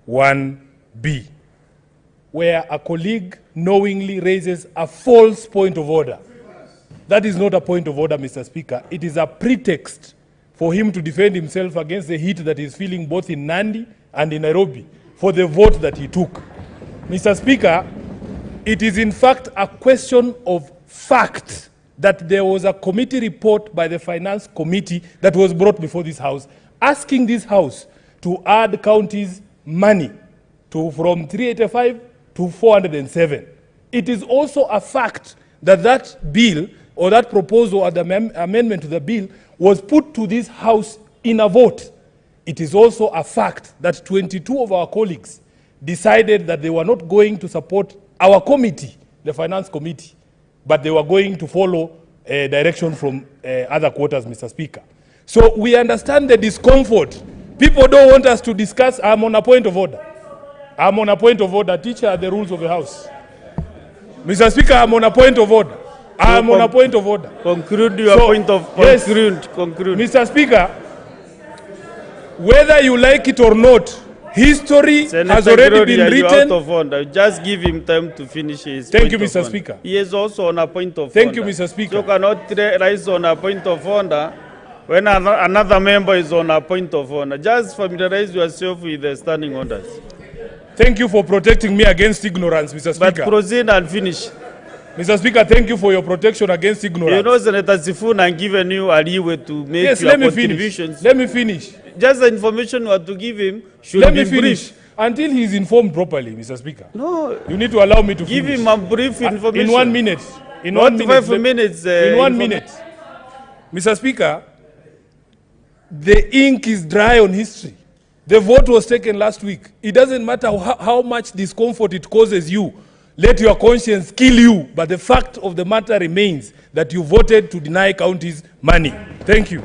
1B, where a colleague knowingly raises a false point of order. That is not a point of order, Mr. Speaker. It is a pretext for him to defend himself against the heat that he's feeling both in Nandi and in Nairobi for the vote that he took. Mr. Speaker, it is in fact a question of fact that there was a committee report by the Finance Committee that was brought before this House, asking this House to add counties' money from 385 to 407. It is also a fact that that bill or that proposal or the amendment to the bill was put to this House in a vote. It is also a fact that 22 of our colleagues decided that they were not going to support our committee, the Finance Committee, but they were going to follow direction from other quarters, Mr. Speaker. So we understand the discomfort. People don't want us to discuss. I'm on a point of order. I'm on a point of order. Teacher, the rules of the House. Mr. Speaker, I'm on a point of order. I'm on a point of order. Conclude your point of yes, conclude. Mr. Speaker, whether you like it or not, history Senator has already Gloria, been written. Out of order. Just give him time to finish his Thank you, point Mr. of Speaker. He is also on a point of Thank order. you, Mr. Speaker. So you cannot rise on a point of order when another member is on a point of order. Just familiarize yourself with the standing orders. Thank you for protecting me against ignorance, Mr. Speaker. But proceed and finish. Mr. Speaker, thank you for your protection against ignorance. You know, Senator Sifuna has given you a leeway to make your contributions. Let me finish. Just the information you have to give him should Let be me finish. brief. Until he is informed properly, Mr. Speaker. No. You need to allow me to give finish. him a brief information. In 1 minute. In Not 1 minute. 5 minutes. In 1 minute. Mr. Speaker, the ink is dry on history. The vote was taken last week. It doesn't matter how much discomfort it causes you. Let your conscience kill you. But the fact of the matter remains that you voted to deny counties money. Thank you.